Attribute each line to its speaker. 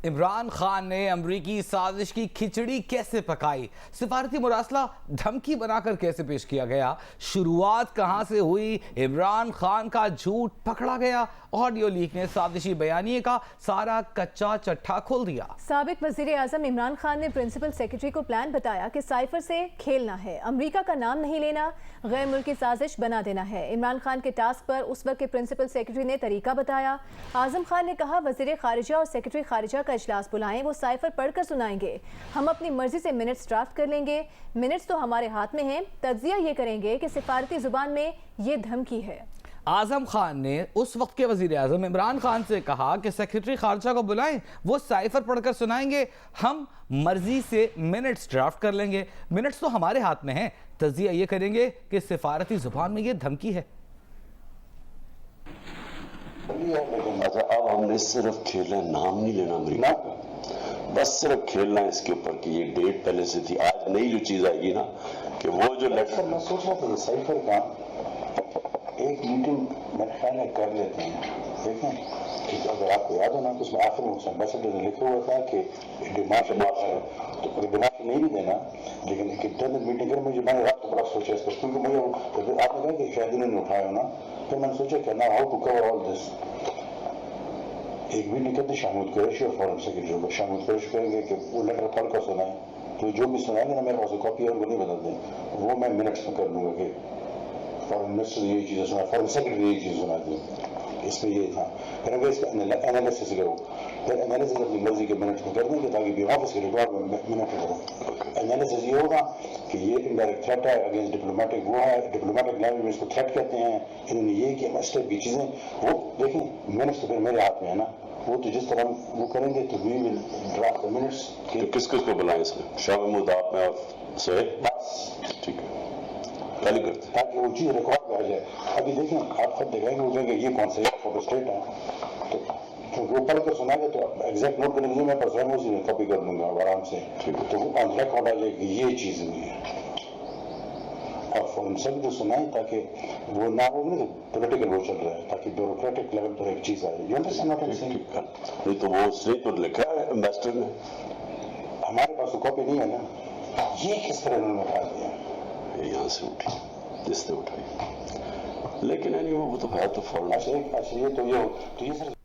Speaker 1: عمران خان نے امریکی سازش کی کھچڑی کیسے پکائی؟ سفارتی مراسلہ دھمکی بنا کر کیسے پیش کیا گیا؟ شروعات کہاں سے ہوئی؟ عمران خان کا جھوٹ پکڑا گیا؟ آڈیو لیک نے سازشی بیانیے کا سارا کچا چٹھا کھول دیا۔
Speaker 2: سابق وزیر اعظم عمران خان نے پرنسپل سیکرٹری کو پلان بتایا کہ سائفر سے کھیلنا ہے، امریکہ کا نام نہیں لینا، غیر ملکی سازش بنا دینا ہے۔ عمران خان کے ٹاسک پر اس وقت کے پرنسپل سیکرٹری نے طریقہ بتایا۔ اعظم خان نے کہا وزیر خارجہ اور سیکرٹری خارجہ کا اجلاس بلائیں، وہ سائفر پڑھ کر سنائیں گے، ہم اپنی مرضی سے منٹس ڈرافٹ کر لیں گے، منٹس تو ہمارے ہاتھ میں ہیں، تجزیہ یہ کریں گے کہ سفارتی زبان میں یہ دھمکی ہے۔
Speaker 1: اعظم خان نے اس وقت کے وزیر اعظم عمران خان سے کہا کہ سیکرٹری خارجہ کو بلائیں، وہ سائفر پڑھ کر سنائیں گے، ہم مرضی سے منٹس ڈرافٹ کر لیں گے، منٹس تو ہمارے ہاتھ میں ہیں، تجزیہ یہ کریں گے کہ سفارتی زبان میں یہ دھمکی ہے۔
Speaker 3: اب ہم نے صرف کھیلنا ہے، نام نہیں لینا امریکہ کا، بس صرف کھیلنا ہے اس کے اوپر کہ یہ ڈیٹ پہلے سے تھی۔ آج نئی جو چیز آئے گی نا کہ وہ جو لیٹر
Speaker 4: میں سوچ رہا تھا سائفر کا ایک میٹنگ میرے خیال ہے کر لیتے ہیں، دیکھیں اگر آپ کو یاد ہو نا تو اس میں آخر میں ایمبیسڈر نے لکھا ہوا تھا کہ ڈیمانڈ تو ڈیمانڈ نہیں بھی دینا، لیکن ایک انٹرنل میٹنگ کر میں نے رات کو بڑا سوچا اس پر، کیونکہ مجھے آپ نے کہا کہ شاید انہوں نے اٹھایا ہونا، پھر میں نے سوچا کہ نا ہاؤ ٹو کور آل دس۔ ایک میٹنگ کرتے شاہمود قریشی اور فارن سیکرٹری کو، شاہمود قریشی کہیں گے کہ وہ لیٹر پڑھ کر سنائیں، تو جو بھی سنائیں گے نا میرے پاس کاپی اور وہ نہیں بدل دیں، وہ میں منٹس میں کر دوں گا کہ فارن منسٹر نے یہ چیزیں سنا، فارن سیکرٹری نے یہ چیز سنا دی، اس میں یہ تھا۔ پھر اگر اس کا انالیسس کرو، پھر انالیسس اپنی مرضی کے منٹس میں کر دیں گے تاکہ بھی آفس کے ریکارڈ میں منٹ کرو۔ انالیسس یہ ہوگا کہ یہ انڈائریکٹ تھریٹ ہے اگینسٹ ڈپلومیٹک، وہ ہے ڈپلومیٹک لینگویج میں اس کو تھریٹ کہتے ہیں، انہوں نے یہ کیا اسٹیپ کی چیزیں، وہ دیکھیں منٹس تو پھر میرے ہاتھ میں ہے نا، وہ تو جس طرح وہ کریں گے تو وی ول ڈرافٹ دی منٹس۔
Speaker 3: کس کس کو بلائیں اس میں؟ شاہ محمود، آپ میں اور سہیل، ٹھیک ہے پہلے کرتے ہیں
Speaker 4: تاکہ وہ چیز ریکارڈ میں آ جائے۔ ابھی دیکھیں آپ خود دیکھیں گے وہ کہیں گے یہ کون سا فوٹو اسٹیٹ ہے، تو کیونکہ وہ پڑھ کر سنائیں گے تو ایگزیکٹ نوٹ کرنے کے لیے میں پر سوئم اسی میں کاپی کر دوں گا آرام سے، تو وہ آن ریکارڈ آ جائے گی یہ چیز ہوئی ہے، اور فارن سیکرٹری سنائیں تاکہ وہ نہ ہو کہ پولیٹیکل وہ چل رہا ہے، تاکہ بیوروکریٹک لیول پر ایک چیز آئے۔
Speaker 3: نہیں تو وہ اس نے تو لکھا ہے ایمبیسڈر نے،
Speaker 4: ہمارے پاس تو کاپی نہیں ہے نا، یہ کس طرح انہوں نے اٹھا دیا؟
Speaker 3: یہاں سے اٹھی جس نے اٹھائی، لیکن وہ تو ہے تو فارن۔
Speaker 4: اچھا یہ تو یہ